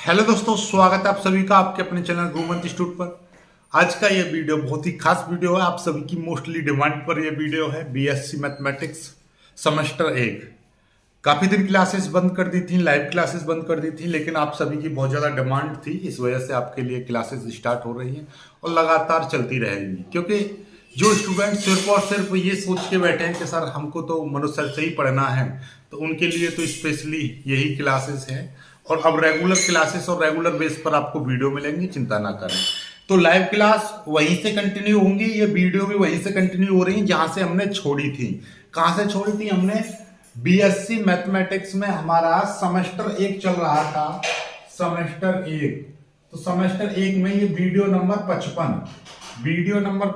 Hello दोस्तों, स्वागत है आप सभी का आपके अपने चैनल गुरुमंत इंस्टीट्यूट पर। आज का ये वीडियो बहुत ही खास वीडियो है। आप सभी की मोस्टली डिमांड पर ये वीडियो है। बीएससी मैथमेटिक्स सेमेस्टर 1 काफी दिन क्लासेस बंद कर दी थी, लाइव क्लासेस बंद कर दी थी, लेकिन आप सभी की बहुत ज्यादा डिमांड थी। इस वजह से आपके लिए क्लासेस स्टार्ट हो रही हैं और लगातार चलती रहेंगी, क्योंकि जो स्टूडेंट सिर्फ और सिर्फ ये सोच के बैठे हैं कि सर हमको तो मनोज सर से ही पढ़ना है, तो उनके लिए तो स्पेशली यही क्लासेस हैं। और अब रेगुलर क्लासेस और रेगुलर बेस पर आपको वीडियो मिलेंगी, चिंता ना करें। तो लाइव क्लास वहीं से कंटिन्यू होंगी, ये वीडियो भी वहीं से कंटिन्यू हो रही है जहां से हमने छोड़ी थी। कहां से छोड़ी थी हमने? बीएससी मैथमेटिक्स में हमारा सेमेस्टर 1 चल रहा था। सेमेस्टर 1, तो सेमेस्टर 1 में ये वीडियो नंबर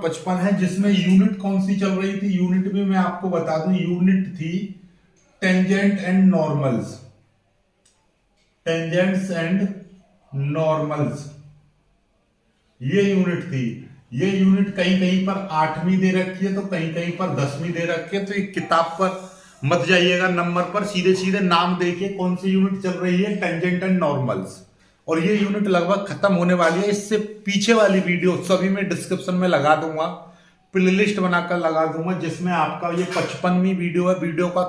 55 है, जिसमें यूनिट कौन सी चल रही थी? यूनिट भी मैं आपको बता दूं, यूनिट थी tangent and normals. Tangents and normals ये यूनिट थी। ये यूनिट कहीं कहीं पर 8वीं दे रखी है, तो कहीं कहीं पर 10वीं दे रखी है। तो ये किताब पर मत जाइएगा नंबर पर, सीधे सीधे नाम देखिए कौन सी यूनिट चल रही है, टेंजेंट एंड नॉर्मल्स। और ये यूनिट लगभग खत्म होने वाली है। इससे पीछे वाली वीडियो सभी में डिस्क्रिप्शन में लगा दूंगा, प्लेलिस्ट बनाकर लगा दूंगा, जिसमें आपका ये 55वीं वीडियो है। वीडियो का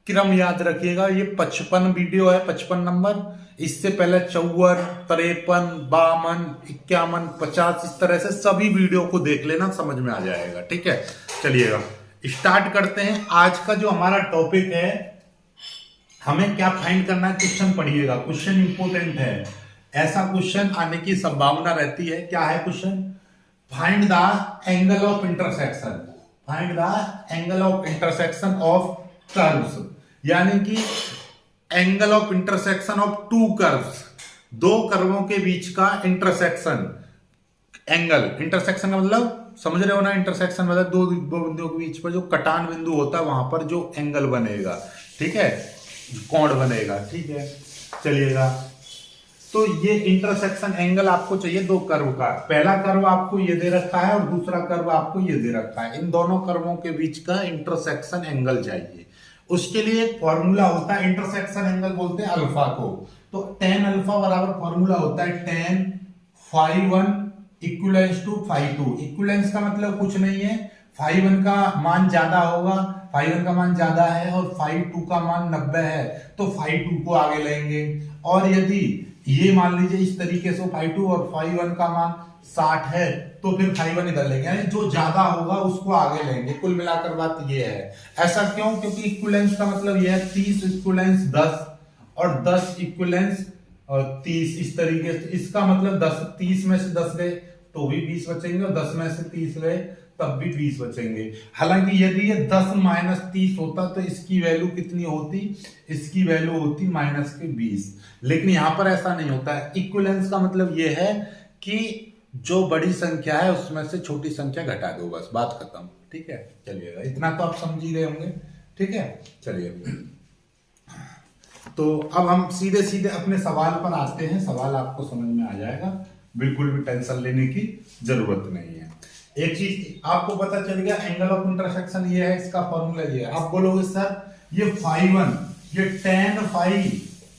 क्रम याद रखिएगा, ये 55 वीडियो है, 55 नंबर। इससे पहले 54, 53, 52, 51, 50, इस तरह से सभी वीडियो को देख लेना, समझ में आ जाएगा। ठीक है, चलिएगा स्टार्ट करते हैं। आज का जो हमारा टॉपिक है, हमें क्या फाइंड करना है, क्वेश्चन पढ़िएगा। क्वेश्चन इंपोर्टेंट है, ऐसा क्वेश्चन आने की संभावना रहती है। क्या है question? Find the angle of intersection. Find the angle of intersection of curves, यानी कि angle of intersection of to curves, दो कर्वों के बीच का इंटरसेक्शन। एंगल, इंटरसेक्शन का मतलब समझ रहे हो ना? इंटरसेक्शन मतलब दो बिंदुओं के बीच पर जो कटान बिंदु होता है, वहां पर जो एंगल बनेगा, ठीक है, कोण बनेगा। ठीक है, चलिएगा। तो ये इंटरसेक्शन एंगल आपको चाहिए दो कर्व का। पहला कर्व आपको ये दे रखा है और दूसरा कर्व आपको ये दे रखा है। इन दोनों कर्वों के बीच का इंटरसेक्शन एंगल चाहिए। उसके लिए एक फॉर्मूला होता है, इंटरसेक्शन एंगल बोलते हैं अल्फा को। तो tan अल्फा बराबर फॉर्मूला होता है tan φ1 इक्विवेलेंस टू φ2। इक्विवेलेंस का मतलब कुछ नहीं है, φ1 का मान ज्यादा होगा, φ1 का मान ज्यादा है और φ2 का मान 90 है, तो φ2 को आगे लेंगे। और यदि ये मान लीजिए इस तरीके से φ2 और φ1 का मान 60 है, तो फिर φ1 इधर लेंगे, यानी जो ज्यादा होगा उसको आगे लेंगे। कुल मिलाकर बात ये है। ऐसा क्यों? क्योंकि इक्विवेलेंस का मतलब ये है 30 इक्विवेलेंस 10 और 10 इक्विवेलेंस 30, इस तरीके से। इसका मतलब 10, 30 में से 10 गए तो भी 20 बचेंगे, और 10 में से 30 गए तब भी 20 बचेंगे। हालांकि यदि ये 10 माइनस 30 होता तो इसकी वैल्यू कितनी होती? इसकी वैल्यू होती माइनस के 20। लेकिन यहां पर ऐसा नहीं होता है। इक्विवेलेंस का मतलब यह है कि जो बड़ी संख्या है उसमें से छोटी संख्या घटा दो, बस बात खत्म। ठीक है, चलिएगा, इतना तो आप समझ ही रहे होंगे। ठीक है, चलिए। तो अब हम सीधे सीधे अपने सवाल पर आते हैं। सवाल आपको समझ में आ जाएगा, बिल्कुल भी टेंशन लेने की जरूरत नहीं है। एक चीज आपको पता चल गया, एंगल ऑफ इंटरसेक्शन ये है, इसका फॉर्मूला ये है। आप बोलोगे सर ये φ1, ये tan φ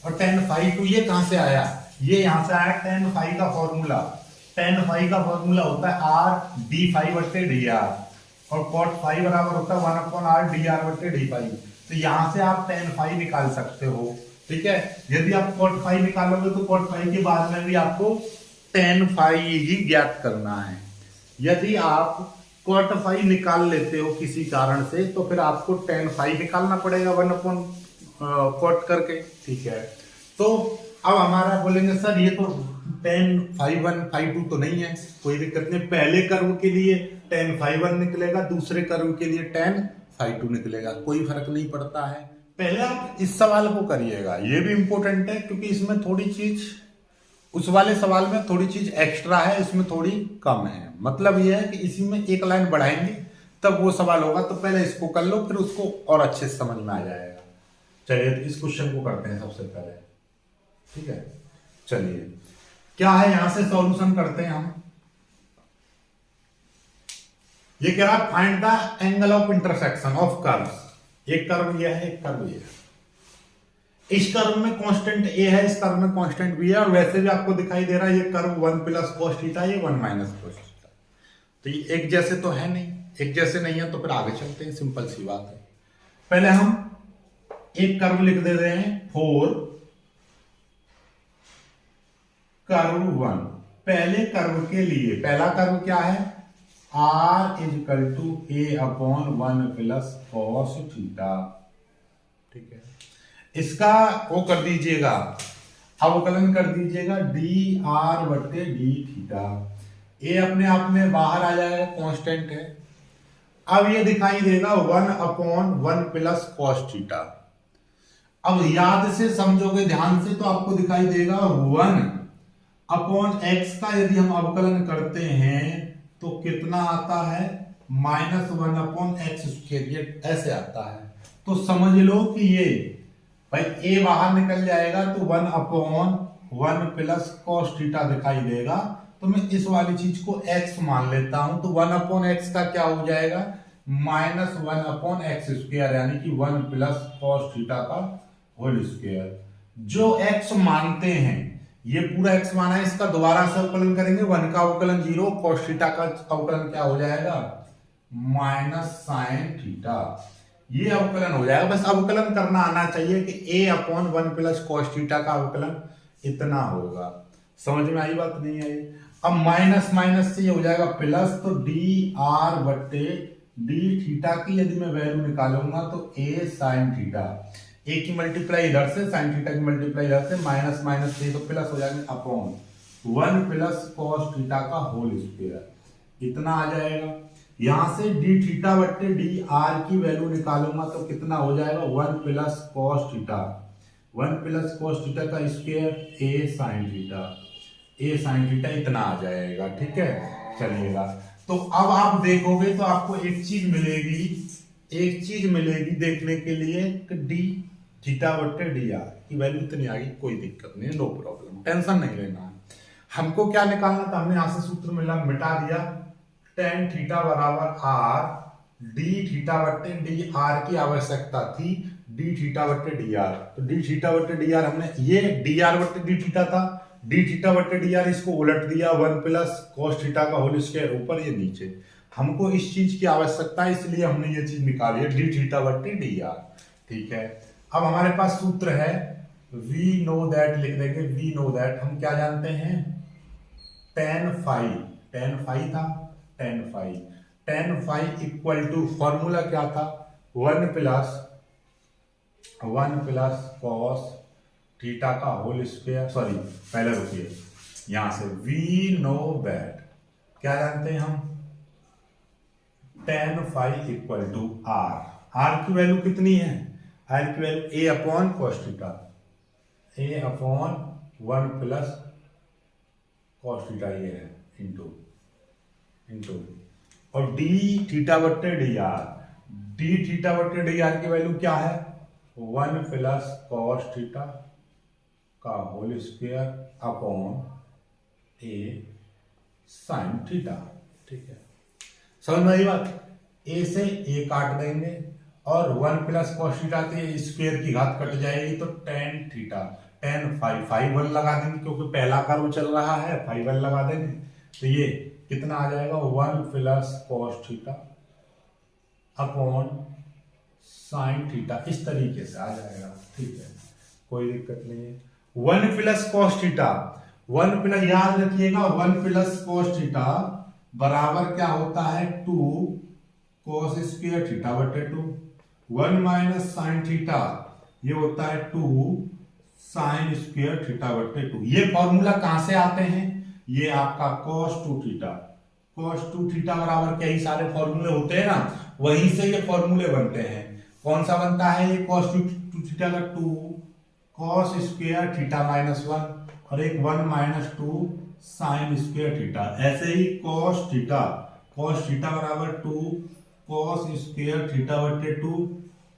और tan φ2 ये कहां से आया? ये यहां से आया tan φ का फॉर्मूला। tan φ का फॉर्मूला होता है r d फाई बट्टे डी आर, और cot फाई बराबर होता है 1/r dr बट्टे डी फाई। तो यहां से आप tan φ निकाल सकते हो। ठीक है, यदि आप cot φ निकालोगे तो cot φ के बाद में भी आपको tan φ ही ज्ञात करना है। यदि आप cot φ निकाल लेते हो किसी कारण से, तो फिर आपको tan φ निकालना पड़ेगा 1/cot करके। ठीक है, तो अब हमारा बोलेंगे सर ये तो tan φ1 φ2 तो नहीं है, कोई दिक्कत नहीं। पहले कर्व के लिए tan φ1 निकलेगा, दूसरे कर्व के लिए tan φ2 निकलेगा, कोई फर्क नहीं पड़ता है। पहले आप इस सवाल को करिएगा, ये भी इंपॉर्टेंट है, क्योंकि इसमें थोड़ी चीज, उस वाले सवाल में थोड़ी चीज एक्स्ट्रा है, इसमें थोड़ी कम है। मतलब यह है कि इसी में एक लाइन बढ़ाएंगे तब वो सवाल होगा। तो पहले इसको कर लो, फिर उसको और अच्छे से समझ में आ जाएगा। चलिए, तो इस क्वेश्चन को करते हैं सबसे पहले। ठीक है, चलिए, क्या है यहां से सॉल्यूशन करते हैं हम। ये कह रहा है find the angle of intersection of curves. एक कर्व ये है, एक कर्व ये है। इस कर्व में कांस्टेंट ए है, इस कर्व में कांस्टेंट बी है, और वैसे भी आपको दिखाई दे रहा है ये कर्व 1 प्लस cos थीटा, ये 1 माइनस cos थीटा। तो ये एक जैसे तो है नहीं, एक जैसे नहीं है, तो फिर आगे चलते हैं, सिंपल सी बात है। पहले हम एक कर्व लिख दे रहे हैं फॉर कर्व 1। पहले कर्व के लिए पहला कर्व क्या है, r is equal to a upon 1 plus cos theta. ठीक है, इसका वो कर दीजिएगा, अवकलन कर दीजिएगा डी आर बट्टे डी थीटा। ए अपने आप में बाहर आ जाएगा, कांस्टेंट है। अब ये दिखाई देगा 1 अपॉन 1 प्लस cos थीटा। अब याद से समझोगे ध्यान से तो आपको दिखाई देगा 1 अपॉन x का यदि हम अवकलन करते हैं तो कितना आता है, -1 अपॉन एक्स स्क्वायर, ये ऐसे आता है। तो समझ लो कि ये भाई a बाहर निकल जाएगा तो 1 अपॉन 1 प्लस cos थीटा दिखाई देगा। तो मैं इस वाली चीज को x मान लेता हूं, तो 1 अपॉन x का क्या हो जाएगा, -1 अपॉन एक्स स्क्वायर, यानी कि 1 प्लस cos थीटा का होल स्क्वायर। जो x मानते हैं, ये पूरा x माना है, इसका दोबारा से अवकलन करेंगे, 1 का अवकलन 0, cos थीटा का अवकलन क्या हो जाएगा, माइनस साइन थीटा। ये अवकलन हो जाएगा। बस अवकलन करना आना चाहिए कि a upon 1 plus cos theta का अवकलन इतना होगा। समझ में आई बात, नहीं आई? अब माइनस माइनस से ये हो जाएगा प्लस, तो डी आर बट्टे डी थीटा की यदि मैं वैल्यू निकालूंगा तो a साइन थीटा, a की मल्टीप्लाई इधर से, साइन थीटा की मल्टीप्लाई इधर से, माइनस माइनस से तो प्लस हो जाएगा अपॉन 1 प्लस cos थीटा का होल स्क्वायर, इतना आ जाएगा। यहां से डी थीटा बट्टे डी आर की वैल्यू निकालूंगा तो कितना हो जाएगा, 1 plus cos theta, 1 plus cos theta का square a sine theta, a sine theta इतना आ जाएगा। ठीक है, चलिएगा। तो अब आप देखोगे तो आपको एक चीज मिलेगी देखने के लिए कि डी थीटा बट्टे डी आर की वैल्यू इतनी आ गई, कोई दिक्कत नहीं, नो प्रॉब्लम, टेंशन नहीं लेना है। हमको क्या निकालना था, हमने यहां से सूत्र मिटा दिया, टेन थीटा बराबर आर डी थीटा बट्टे डी आर की आवश्यकता थी, डी थीटा बट्टे डी आर। तो डी थीटा बट्टे डी आर हमने, ये डी आर बट्टे डी थीटा था, डी थीटा बट्टे डी आर, इसको उलट दिया, 1 प्लस cos थीटा का होल स्क्वायर ऊपर, ये नीचे। हमको इस चीज की आवश्यकता है, इसलिए हमने ये चीज निकाली है, डी थीटा बट्टे डी आर। ठीक है, अब हमारे पास सूत्र है वी नो दैट, लिख देंगे वी नो दैट, हम क्या जानते हैं, tan फाई था, tan phi equal to, formula क्या था, 1 प्लस cos थीटा का होल स्क्वायर, सॉरी पहले रुकिए, यहां से वी नो दैट, क्या जानते हैं हम, tan phi equal to r की वैल्यू कितनी है, आर की value a upon cos theta, a upon 1 plus cos theta ये है, इंटू और d थीटा बट्टे डी आर, डी थीटा बट्टे डी आर की वैल्यू क्या है, 1 प्लस cos थीटा का whole square upon a sine theta. ठीक है, समझ में आई बात? a से a काट देंगे और 1 प्लस cos थीटा के स्क्वायर की घात कट जाएगी, तो tan थीटा, tan फाई 1 लगा देंगे क्योंकि पहला कर्व चल रहा है, फाई 1 लगा देंगे, तो ये कितना आ जाएगा, 1 plus cos theta upon sine theta, इस तरीके से आ जाएगा। ठीक है, कोई दिक्कत नहीं है। 1 प्लस cos थीटा, 1 प्लस, याद रखिएगा 1 प्लस cos थीटा बराबर क्या होता है, 2 cos स्क्वायर थीटा बटे 2, 1 माइनस साइन थीटा ये होता है 2 साइन स्क्वायर थीटा बटे 2। ये फॉर्मूला कहां से आते हैं, ये आपका cos 2 थीटा बराबर क्या, ही सारे फॉर्मूले होते हैं ना, वहीं से ये फॉर्मूले बनते हैं। कौन सा बनता है ये, cos 2 थीटा का 2 cos स्क्वायर थीटा माइनस 1 और एक 1 माइनस 2 साइन स्क्वायर थीटा। ऐसे ही cos थीटा बराबर 2 cos स्क्वायर थीटा बटे 2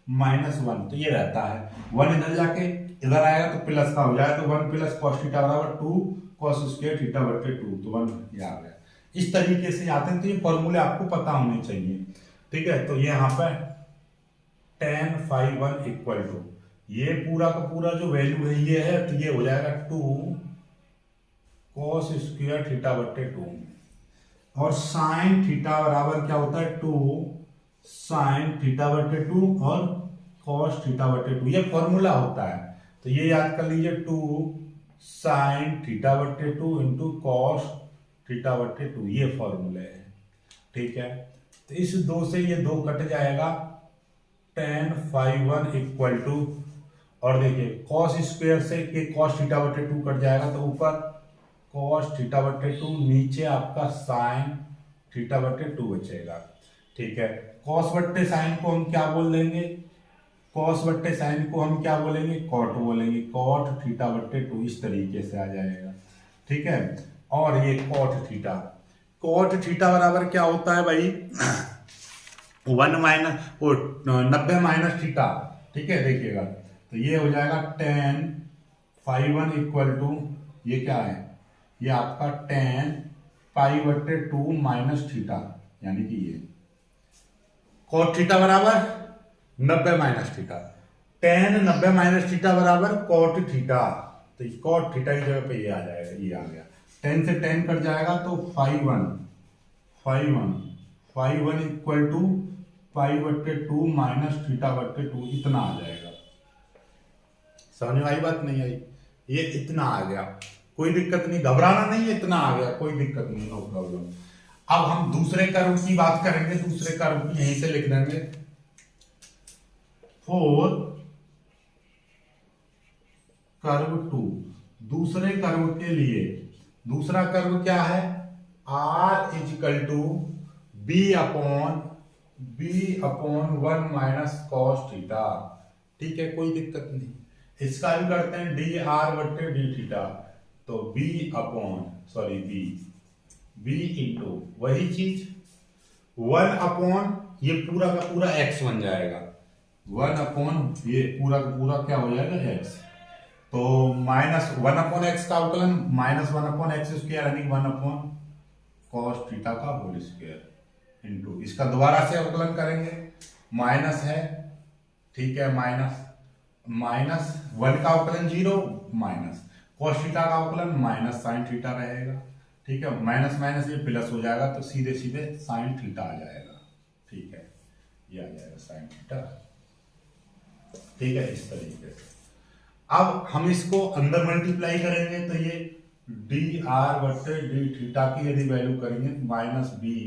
माइनस 1, तो ये रहता है, 1 इधर जाके इधर आएगा तो प्लस का हो जाएगा, तो 1 प्लस cos थीटा बराबर 2 cos स्क्वायर थीटा बटे 2, तो 1 ये आ गया। इस तरीके से आते हैं, तो ये फॉर्मूले आपको पता होने चाहिए। ठीक है, तो ये यहाँ पे tan फाई 1 इक्वल टू, ये पूरा का पूरा जो वैल्यू है ये है, तो ये हो जाएगा 2 cos स्क्वायर थीटा बट्टे 2, और साइन थीटा बराबर क्या होता है 2 साइन थीटा बट्टे 2 और cos थीटा बट्टे 2, ये फॉर्मूला होता है। तो ये याद कर लीजिए 2 साइन थीटा बट्टे 2 इंटू कॉस थीटा बट्टे 2, ये फॉर्मूला है। ठीक है, तो इस 2 से ये 2 कट जाएगा, tan phi 1 इक्वल टू, और देखिए cos स्क्वायर से ये cos थीटा बट्टे 2 कट जाएगा, तो ऊपर cos थीटा बट्टे 2, नीचे आपका sin थीटा बट्टे 2 बचेगा। ठीक है, cos बट्टे sin को हम क्या बोल देंगे, cos बट्टे sin को हम क्या बोलेंगे, cot बोलेंगे, cot थीटा बट्टे 2, इस तरीके से आ जाएगा। ठीक है, और ये cot थीटा बराबर क्या होता है भाई 1 माइनस 90 माइनस थीटा। ठीक है, देखिएगा तो ये हो जाएगा tan phi 1 इक्वल टू, ये क्या है, ये आपका tan पाई बट्टे 2 माइनस थीटा, यानी कि ये cot थीटा बराबर 90 minus theta, tan 90 minus theta बराबर cot थीटा, तो cot थीटा की जगह पे ये आ जाएगा, ये आ गया, 10 से 10 कट जाएगा, तो phi 1 इक्वल टू पाई बट्टे 2 माइनस थीटा बट्टे 2, इतना आ जाएगा। समझ में आई बात, नहीं आई, ये इतना आ गया, कोई दिक्कत नहीं, घबराना नहीं है, इतना आ गया, कोई दिक्कत नहीं, नो प्रॉब्लम। अब हम दूसरे कर्व की बात करेंगे, दूसरे कर्व की यहीं से लिख देंगे, 4 कर्व 2, दूसरे कर्व के लिए, दूसरा कर्व क्या है, r is equal to b upon 1 minus cos theta. ठीक है, कोई दिक्कत नहीं, इसका भी करते हैं डी आर बट्टे डी थीटा, तो b इंटू वही चीज 1 अपॉन ये पूरा का पूरा x बन जाएगा, 1 अपॉन ये पूरा का पूरा क्या हो जाएगा x, तो माइनस 1 अपॉन एक्स का अवकलन माइनस 1 अपॉन एक्स स्क्वायर, यानी 1 अपॉन कॉस थीटा का होल स्क्वायर, इंटू इसका दोबारा से अवकलन करेंगे, माइनस है, ठीक है, माइनस 1 का अवकलन 0 माइनस कॉस थीटा का अवकलन माइनस साइन थीटा रहेगा। ठीक है, माइनस माइनस ये प्लस हो जाएगा, तो सीधे सीधे साइन थीटा आ जाएगा। ठीक है, ये आ जाएगा साइन थीटा। ठीक है, इस तरीके से अब हम इसको अंदर मल्टीप्लाई करेंगे, तो ये डी आर बट्टे डी थीटा की यदि वैल्यू करेंगे, minus b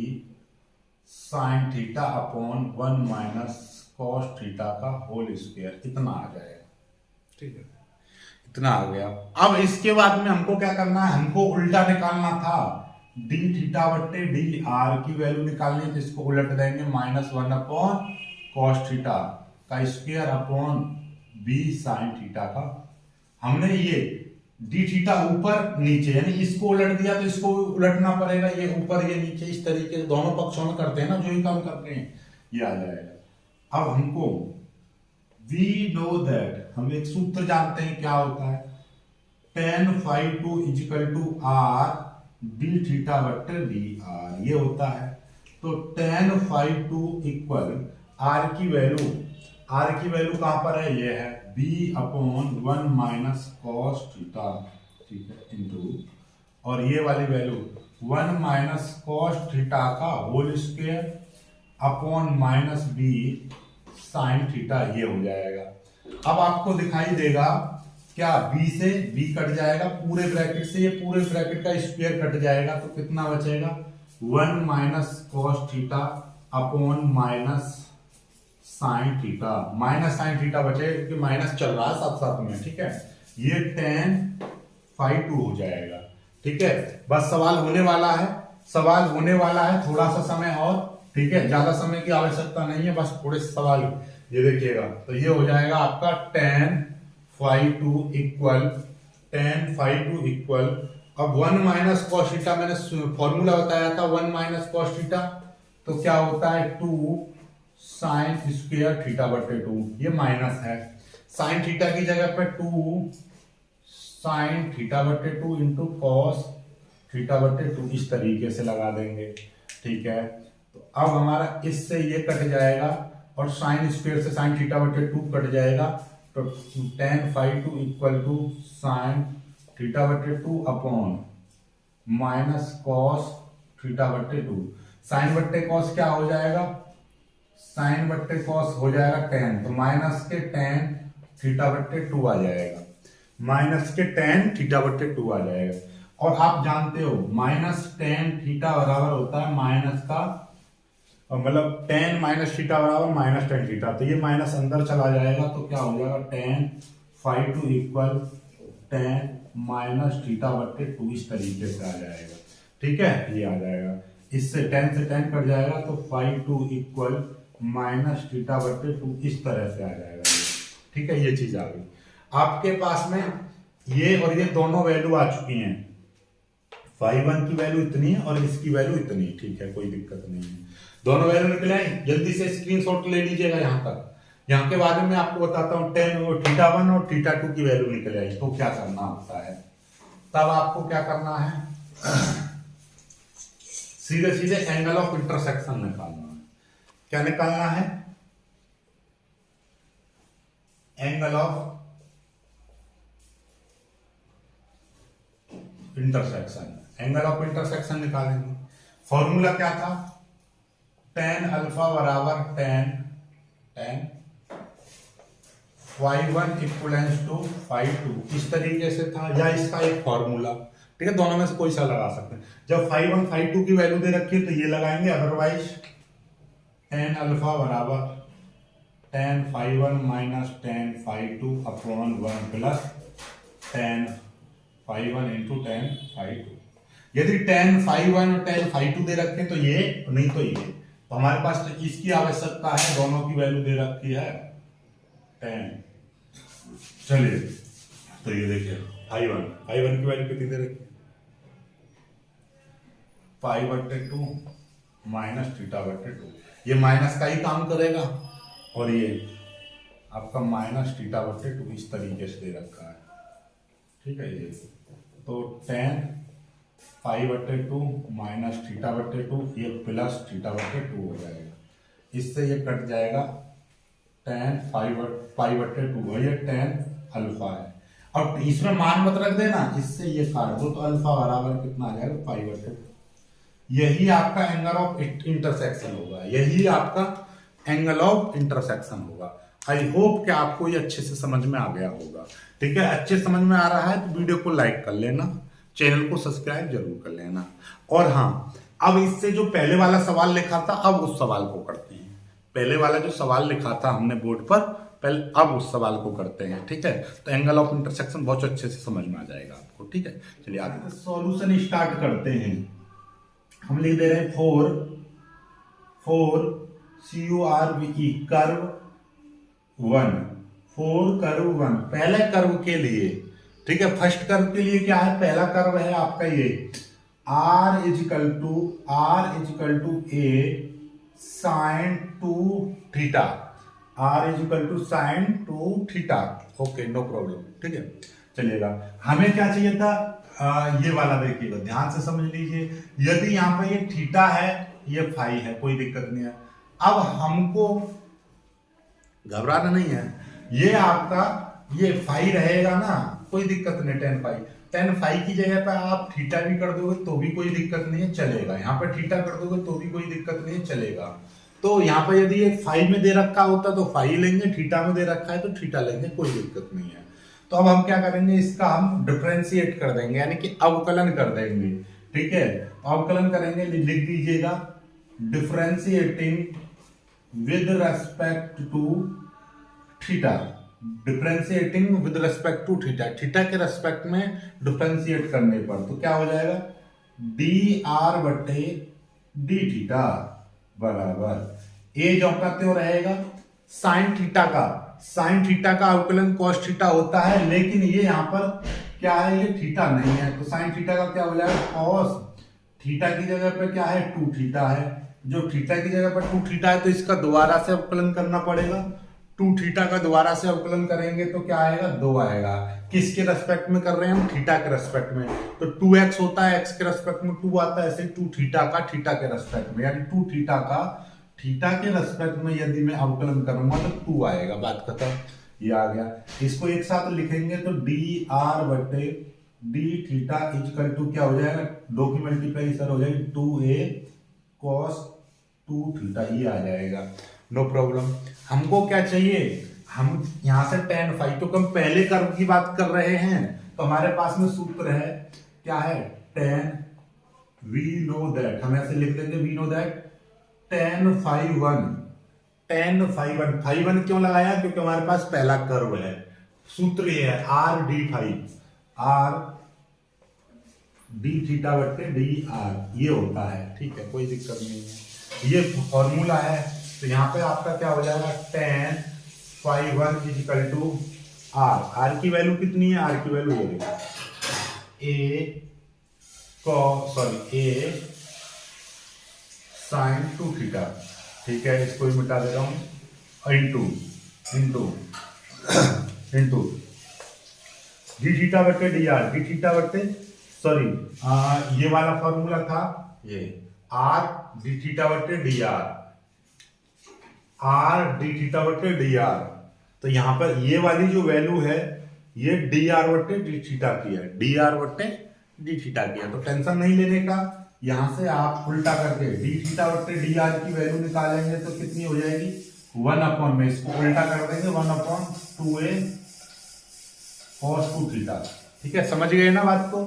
sine theta upon 1 minus cos theta का होल स्क्वायर, इतना आ जाएगा। ठीक है, इतना आ गया। अब इसके बाद में हमको क्या करना है, हमको उल्टा निकालना था, डी थीटा बट्टे डी आर की वैल्यू निकालनी है, तो इसको उलट देंगे, माइनस 1 अपॉन कॉस थीटा का square upon b sine theta का। हमने ये डी थीटा ऊपर नीचे, यानी इसको उलट दिया, तो इसको उलटना पड़ेगा, ये ऊपर ये नीचे, इस तरीके से दोनों पक्षों में करते हैं ना, जो ही काम करते हैं, ये आ जाएगा। अब हमको वी नो दैट, हम एक सूत्र जानते हैं, क्या होता है, tan phi 2 is equal to r d theta बट्टे डी आर, ये होता है। तो tan phi 2 इक्वल आर की वैल्यू कहां पर है, ये है b upon 1 minus cos theta, ठीक है, इंटू और ये वाली वैल्यू 1 माइनस कॉस थीटा का whole square upon minus b sine theta, ये हो जाएगा। अब आपको दिखाई देगा क्या, b से b कट जाएगा, पूरे ब्रैकेट से ये पूरे ब्रैकेट का स्क्वायर कट जाएगा, तो कितना बचेगा, 1 minus cos theta upon minus sine theta, minus sine theta बचेगा, क्योंकि माइनस चल रहा है साथ साथ में। ठीक है, ये tan phi 2 हो जाएगा। ठीक है, बस सवाल होने वाला है, थोड़ा सा समय और। ठीक है, ज्यादा समय की आवश्यकता नहीं है, बस थोड़े सवाल ये देखिएगा, तो ये हो जाएगा आपका tan phi 2 इक्वल, अब 1 माइनस कॉस थीटा, मैंने फॉर्मूला बताया था 1 माइनस कॉस थीटा, तो क्या होता है 2 साइन स्क्वायर थीटा बटे 2, ये माइनस है, साइन थीटा की जगह पे 2 साइन थीटा बटे 2 इंटू कॉस थीटा बटे 2, इस तरीके से लगा देंगे। ठीक है, तो अब हमारा इससे ये कट जाएगा, और साइन स्क्वायर से साइन थीटा बटे 2 कट जाएगा, तो tan phi two equal to sine theta बटे 2 अपॉन माइनस कॉस थीटा बटे 2। साइन बट्टे कॉस क्या हो जाएगा, साइन बट्टे कॉस हो जाएगा tan, तो माइनस के tan थीटा बट्टे 2 आ जाएगा, माइनस के tan थीटा बट्टे 2 आ जाएगा। और आप जानते हो माइनस tan थीटा बराबर होता है माइनस का, मतलब tan माइनस थीटा बराबर माइनस tan थीटा, तो ये माइनस अंदर चला जाएगा तो क्या हो जाएगा tan phi two equal tan minus theta बट्टे 2 इस तरीके से आ जाएगा। ठीक है, ये आ जाएगा, इससे tan से tan कट जाएगा तो phi two equal minus theta बट्टे 2 इस तरह से आ जाएगा। ठीक है, ये चीज आ गई आपके पास में। ये और ये दोनों वैल्यू आ चुकी हैं, फाई वन की वैल्यू इतनी है और इसकी वैल्यू इतनी। ठीक है, कोई दिक्कत नहीं है, दोनों वैल्यू निकले आई। जल्दी से स्क्रीनशॉट ले लीजिएगा यहाँ तक। यहाँ के बाद में आपको बताता हूँ tan और थीटा वन और थीटा टू की वैल्यू निकले आई तो क्या करना होता है। तब आपको क्या करना है, सीधे सीधे एंगल ऑफ इंटरसेक्शन निकालना है। क्या निकालना है, angle of intersection. Angle of intersection निकालेंगे, फॉर्मूला क्या था, tan अल्फा बराबर tan phi one equals to phi two, इस तरीके से था, या इसका एक फॉर्मूला। ठीक है, दोनों में से कोई सा लगा सकते हैं। जब फाई वन फाई टू की वैल्यू दे रखी है तो ये लगाएंगे, अदरवाइज tan अल्फा बराबर tan phi one minus tan phi two upon 1 plus tan phi one into tan phi two. यदि tan फाई वन और tan फाई टू दे रखे तो ये, नहीं तो ये, तो हमारे पास तो इसकी आवश्यकता है, दोनों की वैल्यू दे रखी है tan। चलिए, तो ये देखिए फाई वन की वैल्यू कितनी दे रखी है, फाई बटे 2 माइनस थीटा बटे 2, ये माइनस का ही काम करेगा, और ये आपका माइनस थीटा बटे 2 इस तरीके से दे रखा है। ठीक है, ये तो tan फाई बटे 2 माइनस थीटा बटे 2, ये प्लस थीटा बटे 2 हो जाएगा, इससे ये कट जाएगा tan फाई बटे 2 है, ये tan अल्फा है। और इसमें मान मत रख देना, इससे ये काट दो तो अल्फा बराबर कितना आ जाएगा, फाई बटे 2। यही आपका एंगल ऑफ इंटरसेक्शन होगा, यही आपका एंगल ऑफ इंटरसेक्शन होगा। आई होप कि आपको ये अच्छे से समझ में आ गया होगा। ठीक है, अच्छे समझ में आ रहा है तो वीडियो को लाइक कर लेना, चैनल को सब्सक्राइब जरूर कर लेना। और हाँ, अब इससे जो पहले वाला सवाल लिखा था, अब उस सवाल को करते हैं। पहले वाला जो सवाल लिखा था हमने बोर्ड पर, पहले अब उस सवाल को करते हैं। ठीक है, तो एंगल ऑफ इंटरसेक्शन बहुत अच्छे से समझ में आ जाएगा आपको। ठीक है, चलिए आगे सॉल्यूशन स्टार्ट करते हैं। हम लिख दे रहे हैं फोर CURVE कर्व 1, कर्व 1 पहले कर्व के लिए। ठीक है, फर्स्ट कर्व के लिए क्या है, पहला कर्व है आपका ये R is equal to A sine 2 theta, R is equal to sine 2 theta. Okay, no problem. ठीक है, चलिएगा, हमें क्या चाहिए था, ये वाला देखिएगा, ध्यान से समझ लीजिए। यदि यहाँ पे ये थीटा है, ये फाई है, कोई दिक्कत नहीं है। अब हमको घबराना नहीं है, ये आपका ये फाई रहेगा ना, कोई दिक्कत नहीं, tan फाई की जगह पे आप थीटा भी कर दोगे तो भी कोई दिक्कत नहीं है, चलेगा। यहाँ पे थीटा कर दोगे तो भी कोई दिक्कत नहीं है, चलेगा। तो यहाँ पे यदि ये फाई में दे रखा होता तो फाई लेंगे, थीटा में दे रखा है तो थीटा लेंगे, कोई दिक्कत नहीं है। तो अब हम क्या करेंगे, इसका हम डिफरेंशिएट कर देंगे, यानी कि अवकलन कर देंगे। ठीक है, अवकलन करेंगे, लिख दीजिएगा differentiating with respect to theta, differentiating with respect to theta, थीटा के रेस्पेक्ट में डिफरेंशिएट करने पर तो क्या हो जाएगा, dr बटे डी थीटा बराबर ए जो का त्यों रहेगा साइन थीटा का अवकलन cos थीटा होता है, लेकिन ये यहाँ पर क्या है, ये थीटा नहीं है, तो साइन थीटा का क्या हो जाएगा, cos थीटा की जगह पे क्या है, 2 थीटा है। जो थीटा की जगह पर 2 थीटा है तो इसका दोबारा से अवकलन करना पड़ेगा। 2 थीटा का दोबारा से अवकलन करेंगे तो क्या आएगा, 2 आएगा। किसके रेस्पेक्ट में कर रहे हैं हम, थीटा के रेस्पेक्ट में, तो 2x होता है, x के रेस्पेक्ट में 2 आता है, ऐसे 2 थीटा का थीटा के रेस्पेक्ट में, यानी 2 थीटा का थीटा के रेस्पेक्ट में यदि मैं अवकलन करूंगा तो 2 आएगा, बात खत्म। ये आ गया। इसको एक साथ लिखेंगे तो डी आर बटे डी थीटा इजकल टू क्या हो जाएगा, 2 की मल्टीप्लाई सर हो जाएगी 2a cos 2 थीटा, ये आ जाएगा। No problem. हमको क्या चाहिए, हम यहां से tan फाइव, तो हम पहले कर्व की बात कर रहे हैं तो हमारे पास में सूत्र है, क्या है, tan वी नो दैट, हम ऐसे लिख देंगे we know that tan phi one क्यों लगाया, क्योंकि हमारे पास पहला कर्व है। सूत्र ये है आर डी थीटा बट्टे डी आर, ये होता है, ठीक है, कोई दिक्कत नहीं है, ये फॉर्मूला है। तो यहाँ पे आपका क्या हो जाएगा, tan phi one is equal to r की वैल्यू कितनी है, आर की वैल्यू ये देखो, ए साइन 2 थीटा, ठीक है, इसको ही मिटा दे रहा हूं, इंटू डी थीटा बट्टे डी आर, डी थीटा बट्टे सॉरी ये वाला फॉर्मूला था, ये आर डी थीटा बट्टे डी आर, तो यहां पर ये वाली जो वैल्यू है ये डी आर बट्टे डी थीटा की है, तो टेंशन नहीं लेने का। यहां से आप उल्टा करके डी थीटा बट्टे डी आर की वैल्यू निकालेंगे तो कितनी हो जाएगी, 1 में इसको उल्टा कर देंगे 1/2a cos 2 थीटा, ठीक है, समझ गए ना बात को।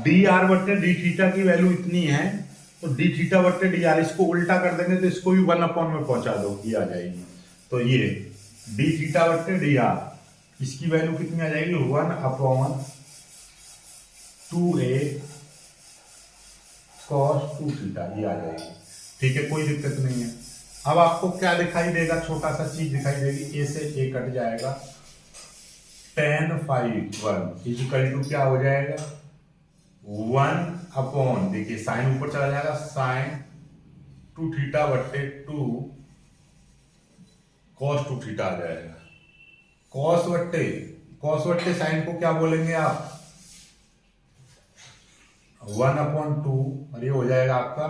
डी आर बट्टे डी थीटा की वैल्यू इतनी है तो डी थीटा बट्टे डी आर, इसको उल्टा कर देंगे तो इसको भी 1 में पहुंचा दो, ये आ जाएगी। तो ये डी थीटा बट्टे डी आर, इसकी वैल्यू कितनी आ जाएगी, 1/2a cos 2 थीटा, ये आ जाएगी, ठीक है, कोई दिक्कत नहीं है। अब आपको क्या दिखाई देगा, छोटा सा चीज दिखाई देगी, ए से ए कट जाएगा, tan phi one is equal to क्या हो जाएगा, 1 देखिए साइन ऊपर चला जाएगा, साइन 2 थीटा बट्टे 2 cos 2 थीटा आ जाएगा। cos बट्टे साइन को क्या बोलेंगे आप, 1/2, और ये हो जाएगा आपका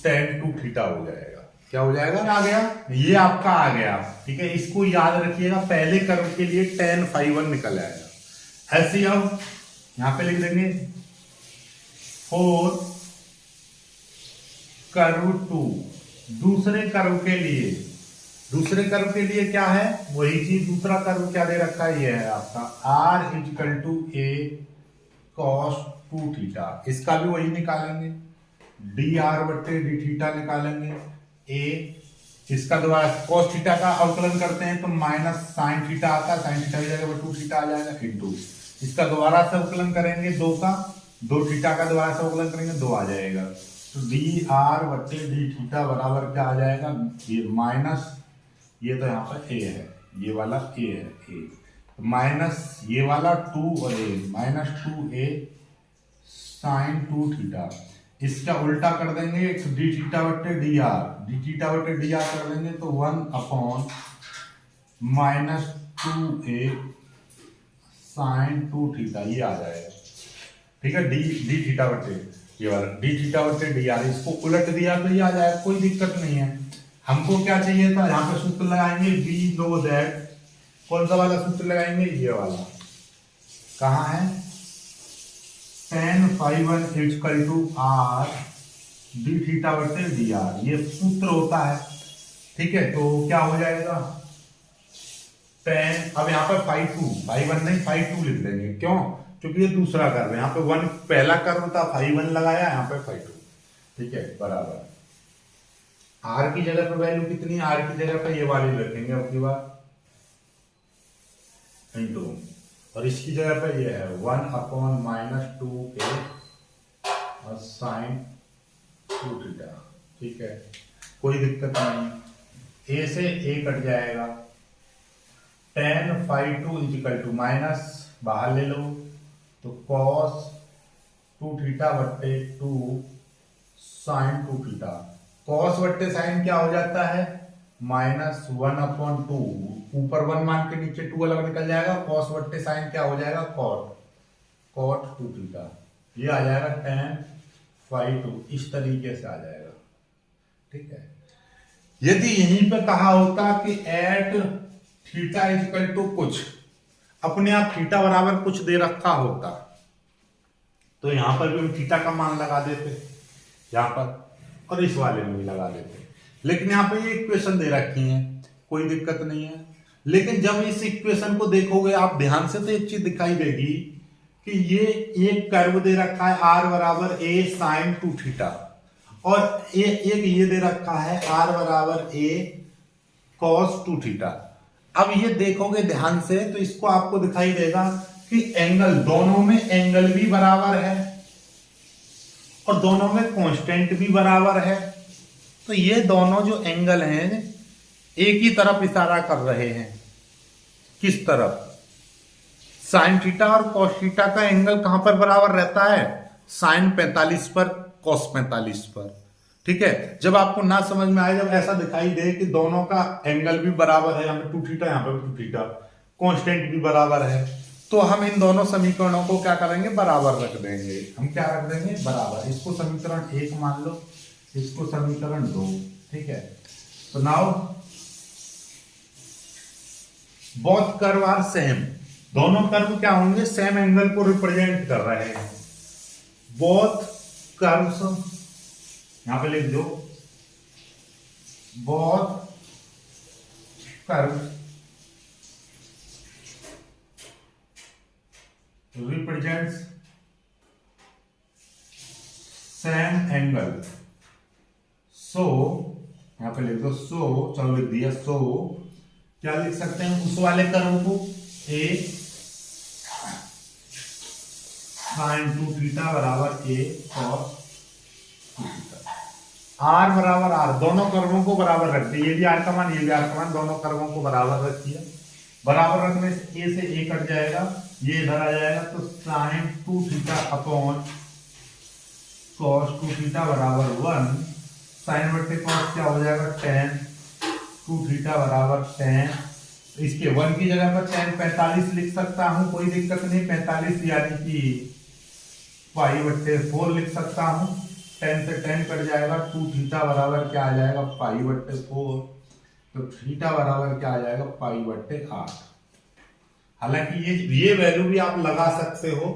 tan 2 थीटा हो जाएगा, क्या हो जाएगा, आ गया, ये आपका आ गया, ठीक है। इसको याद रखिएगा, पहले कर्व के लिए tan फाइव वन निकल आएगा। ऐसे अब यहां पे लिख देंगे फॉर कर्व 2, दूसरे कर्व के लिए क्या है, वही चीज, दूसरा कर्व क्या दे रखा है, ये है आपका r is equal to a cos 2 theta, इसका भी वही निकालेंगे, डी आर बट्टे डी थीटा निकालेंगे, a इसका दोबारा cos थीटा का अवकलन करते हैं तो माइनस साइन थीटा आता है, साइन थीटा की जगह 2 थीटा आ जाएगा, इंटू इसका दोबारा से अवकलन करेंगे 2 थीटा का दोबारा से अवकलन करेंगे 2 आ जाएगा, तो डी आर बट्टे डी थीटा बराबर क्या आ जाएगा, ये माइनस, ये तो यहाँ पर a है, ये वाला a है, माइनस ये वाला 2 और a, -2a साइन 2 थीटा, इसका उल्टा कर देंगे डी थीटा बट्टे डी आर कर देंगे तो 1/-2a साइन 2 थीटा, ये आ जाएगा, ठीक है, डी थीटा बट्टे ये वाला डी थीटा बट्टे डी आर, इसको उलट दिया तो ये आ जाएगा, कोई दिक्कत नहीं है। हमको क्या चाहिए था, यहाँ पे सूत्र लगाएंगे वी नो दैट, कौन सा वाला सूत्र लगाएंगे, ये वाला, कहाँ है, tan phi one equal to r d theta बट्टे डी आर, ये सूत्र होता है, ठीक है। तो क्या हो जाएगा, tan, अब यहाँ पर 5 नहीं 5 लिख देंगे, क्यों, क्योंकि ये दूसरा कर्व है, यहाँ पे 1 पहला कर्व था, 5 लगाया, यहाँ पे 5, ठीक है, बराबर आर की जगह पे वैल्यू कितनी है, आर की जगह पे ये वाली रखेंगे अपनी बार, इंटू, और इसकी जगह पे ये है 1/-2a और साइन 2 थीटा, ठीक है, कोई दिक्कत नहीं, a से a कट जाएगा, tan phi 2 is equal to minus बाहर ले लो तो cos 2 थीटा बट्टे 2 साइन 2 थीटा, cos बट्टे साइन क्या हो जाता है, -1/2, ऊपर 1 मान के नीचे 2 अलग निकल जाएगा, cos बट्टे साइन क्या हो जाएगा, cot 2 थीटा, ये आ जाएगा tan फाइव 2, इस तरीके से आ जाएगा, ठीक है। यदि यहीं पे कहा होता कि एट थीटा इक्वल टू कुछ, अपने आप थीटा बराबर कुछ दे रखा होता तो यहां पर भी हम थीटा का मान लगा देते यहां पर, और इस वाले में भी लगा देते, लेकिन यहाँ पे ये इक्वेशन दे रखी है, कोई दिक्कत नहीं है। लेकिन जब इस इक्वेशन को देखोगे आप ध्यान से तो एक चीज दिखाई देगी कि ये एक कर्व दे रखा है r बराबर a sin 2 थीटा, और एक ये दे रखा है r बराबर a cos 2 थीटा। अब ये देखोगे ध्यान से तो इसको आपको दिखाई देगा कि एंगल, दोनों में एंगल भी बराबर है और दोनों में कांस्टेंट भी बराबर है। तो ये दोनों जो एंगल हैं एक ही तरफ इशारा कर रहे हैं। किस तरफ? साइन थीटा और कॉस थीटा का एंगल कहां पर बराबर रहता है? साइन 45 पर, कॉस 45 पर। ठीक है, जब आपको ना समझ में आए, जब ऐसा दिखाई दे कि दोनों का एंगल भी बराबर है, यहाँ पे 2 थीटा, यहाँ पे 2 थीटा, कांस्टेंट भी बराबर है, तो हम इन दोनों समीकरणों को क्या करेंगे? बराबर रख देंगे। हम क्या रख देंगे? बराबर। इसको समीकरण 1 मान लो, इसको समीकरण 2। ठीक है, तो now both curve are same, दोनों कर्व क्या होंगे? सेम एंगल को रिप्रेजेंट कर रहे हैं। बोथ कर्व्स, यहां पे लिख दो, both curves represents same angle, so यहां पे लिख दो सो, चलो लिख दिया सो, क्या लिख सकते हैं उस वाले कर्व को? ए साइन 2 थीटा बराबर ए कॉस 2 थीटा। आर बराबर आर, दोनों कर्वों को बराबर रख दिया, ये भी आर का मान, ये भी आर का मान, दोनों कर्वों को बराबर रख दिया। बराबर रखने से ए से ए कट जाएगा, ये इधर आ जाएगा, तो sine 2 theta upon cos 2 theta बराबर 1। साइन बटे कॉस क्या हो जाएगा? tan 2 थीटा बराबर tan, इसके 1 की जगह पर tan 45 लिख सकता हूं, कोई दिक्कत नहीं। 45 यानी कि पाई बट्टे 4 लिख सकता हूं। 10 से 10 कट जाएगा, 2 थीटा बराबर क्या आ जाएगा? पाई बट्टे 4। तो थीटा बराबर क्या आ जाएगा? पाई बट्टे 8। हालांकि ये वैल्यू भी आप लगा सकते हो,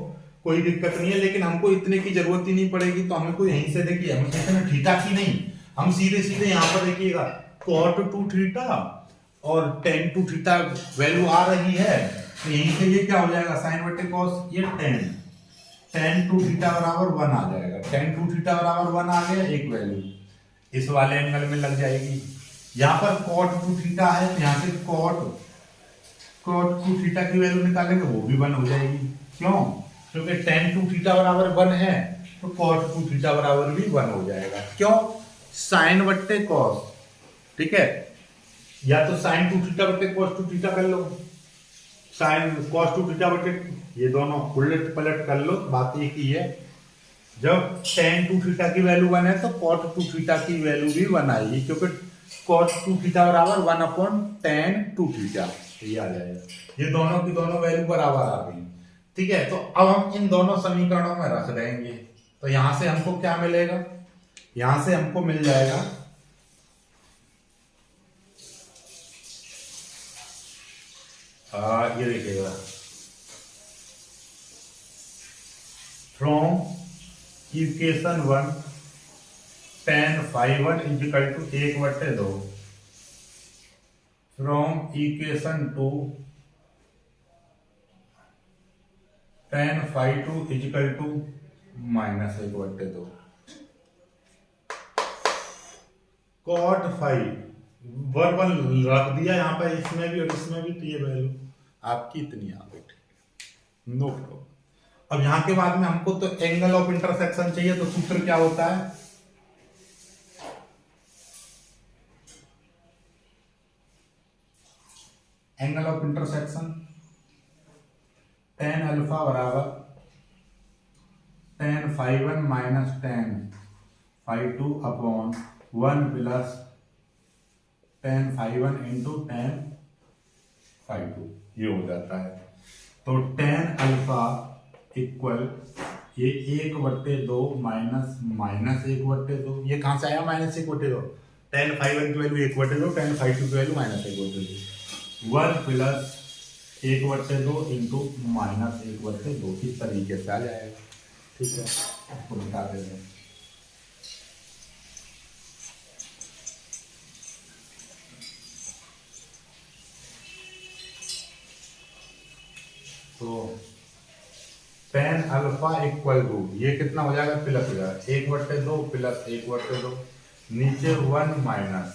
कोई दिक्कत नहीं है, लेकिन हमको इतने की जरूरत ही नहीं पड़ेगी। तो हमें को यहीं से देखिए, हम कहते हैं थीटा की नहीं, हम सीधे सीधे यहाँ पर देखिएगा cot 2 थीटा और tan 2 थीटा वैल्यू आ रही है, तो यहीं से ये क्या हो जाएगा? साइन बटे कॉस, ये tan 2 थीटा बराबर 1 आ जाएगा। tan 2 थीटा बराबर 1 आ गया, एक वैल्यू इस वाले एंगल में लग जाएगी। यहाँ पर cot 2 थीटा है, यहाँ से cot 2 थीटा की वैल्यू निकालेंगे, वो भी 1 हो जाएगी। क्यों? क्योंकि tan 2 थीटा बराबर 1 है, तो cot 2 थीटा बराबर भी 1 हो जाएगा। क्यों? साइन बट्टे कॉस। ठीक है, या तो साइन 2 थीटा बट्टे कॉस 2 थीटा कर लो, साइन कॉस 2 थीटा बट्टे, ये दोनों उलट पलट कर लो, बात एक ही है। जब tan 2 थीटा की वैल्यू 1 है तो cot 2 थीटा की वैल्यू भी 1 आएगी, क्योंकि cot 2 थीटा बराबर 1 अपॉन tan 2 थीटा, ये आ जाएगा। ये दोनों की दोनों वैल्यू बराबर आ गई। ठीक है, तो अब हम इन दोनों समीकरणों में रख देंगे, तो यहां से हमको क्या मिलेगा? यहां से हमको मिल जाएगा ये देखिएगा, from equation 1 tan phi1 is equal to 1/2, from equation 2 tan phi2 is equal to -1/2, cot phi 1 रख दिया यहाँ पर, इसमें भी और इसमें भी, तो ये वैल्यू आपकी इतनी आ गई। No problem. अब यहाँ के बाद में हमको तो एंगल ऑफ इंटरसेक्शन चाहिए, तो सूत्र क्या होता है? Angle of intersection tan alpha बराबर tan phi1 minus tan phi2 upon 1 plus tan phi1 into tan phi2, ये हो जाता है। तो tan अल्फा इक्वल ये 1/2 माइनस -1/2, ये कहां से आया? -1/2। tan phi1 की वैल्यू 1/2, tan phi2 की वैल्यू -1/2, 1 प्लस 1/2 इंटू माइनस 1/2 इस तरीके से आ जाएगा। ठीक है, आपको बता देते हैं। तो tan अल्फा इक्वल टू ये कितना हो जाएगा, प्लस हो जाएगा 1/2 प्लस 1/2 नीचे 1 माइनस,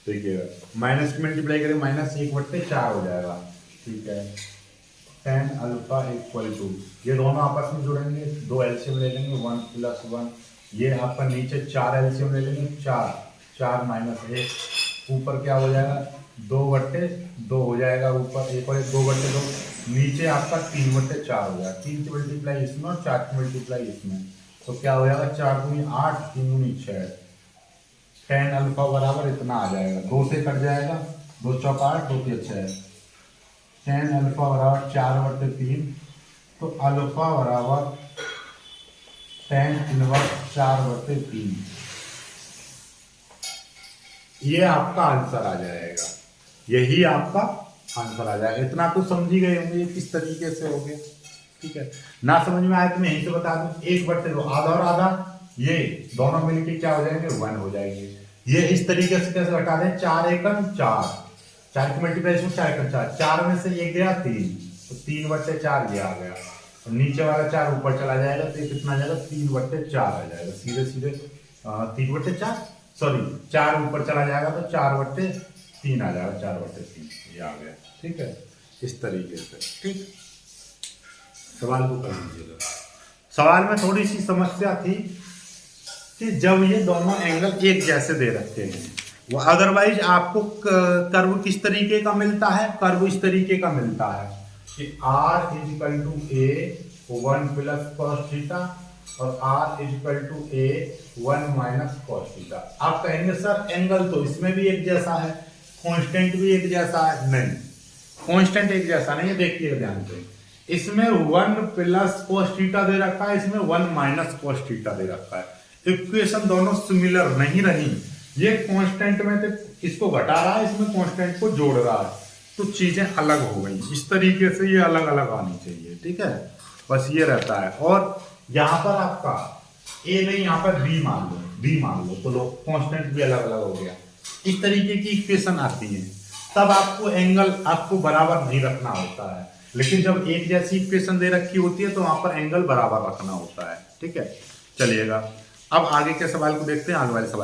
देखिएगा माइनस की मल्टीप्लाई करें माइनस 1/4 हो जाएगा। ठीक है, tan अल्फा इक्वल टू ये दोनों आपस में जुड़ेंगे, 2 एलसीएम ले लेंगे 1 प्लस 1, ये आपका नीचे 4 एलसीएम ले लेंगे 4 माइनस 1, ऊपर क्या हो जाएगा 2/2 हो जाएगा, ऊपर एक और 2/2, नीचे आपका 3/4 हो जाएगा। 3 की मल्टीप्लाई इसमें और 4 की मल्टीप्लाई इसमें, तो क्या हो जाएगा 4 दूनी 8 3 दूनी 6, tan अल्फा बराबर इतना आ जाएगा, 2 से कट जाएगा, 2 चौका 8 2 3 6, tan अल्फा बराबर 4/3, तो अल्फा बराबर tan इनवर्स 4/3, ये आपका आंसर आ जाएगा, यही आपका आंसर आ जाएगा। इतना तो समझ ही गए होंगे ये किस तरीके से हो गया। ठीक है, ना समझ में आया तो मैं यहीं से बता दूं, 1/2 आधा और आधा ये दोनों मिलके क्या हो जाएंगे 1 हो जाएंगे। ये इस तरीके से कैसे घटा दें, 4 एकम 4, 4 की मल्टीप्लाई इसमें 4 एकम 4, 4 में से 1 गया 3, तो 3/4 ये आ गया, और नीचे वाला 4 ऊपर चला जाएगा, तो ये कितना आ जाएगा 3/4 आ जाएगा, सीधे सीधे 3/4 सॉरी 4 ऊपर चला जाएगा तो 4/3 आ जाएगा, 4/3 ये आ गया। ठीक है, इस तरीके से। ठीक, सवाल को कर लीजिएगा। सवाल में थोड़ी सी समस्या थी कि जब ये दोनों एंगल एक जैसे दे रखे हैं, वो अदरवाइज आपको कर्व किस तरीके का मिलता है, कर्व इस तरीके का मिलता है कि r is equal to a 1 plus cos theta और r is equal to a 1 minus cos theta. आप कहेंगे सर एंगल तो इसमें भी एक जैसा है, कांस्टेंट भी एक जैसा है, नहीं कांस्टेंट एक जैसा नहीं है। देखिए ध्यान से, इसमें 1 प्लस कॉस थीटा दे रखा है, इसमें 1 माइनस कॉस थीटा दे रखा है, इक्वेशन दोनों सिमिलर नहीं रही। ये कांस्टेंट में तो इसको घटा रहा है, इसमें कांस्टेंट को जोड़ रहा है, तो चीजें अलग हो गई। इस तरीके से ये अलग अलग आनी चाहिए। ठीक है, बस ये रहता है। और यहाँ पर आपका ए नहीं, यहाँ पर बी मान लो तो लो कांस्टेंट भी अलग अलग हो गया। इस तरीके की इक्वेशन आती है, तब आपको एंगल आपको बराबर नहीं रखना होता है, लेकिन जब एक जैसी इक्वेशन दे रखी होती है तो वहां पर एंगल बराबर रखना होता है। ठीक है, चलिएगा अब आगे के सवाल को देखते हैं, आगे वाले सवाल।